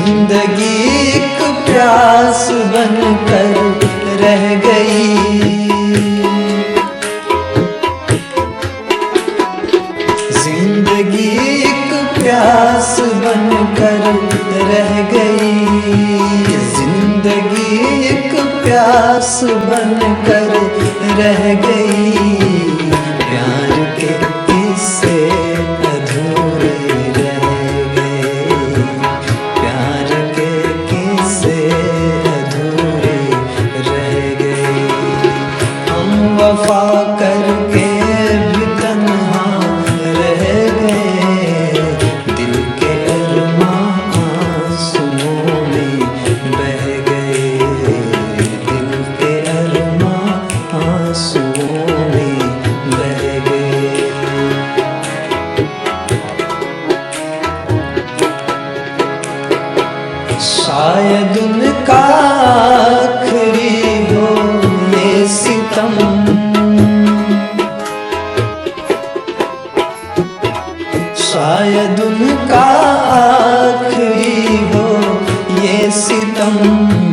जिंदगी एक प्यास बनकर रह गई। जिंदगी एक प्यास बनकर रह गई। जिंदगी एक प्यास बनकर रह गई। प्यार के किस्से अधूरे रह गए। प्यार के किस्से अधूरे रह गए। हम वफा करके भी तन्हा रह गए। दिल के अरमां आंसुओं में बह गए। दिल के अरमां आंसुओं में बह गए। शायद उनका आखिरी हो ये सितम। शायद उनका आखिरी हो ये सितम।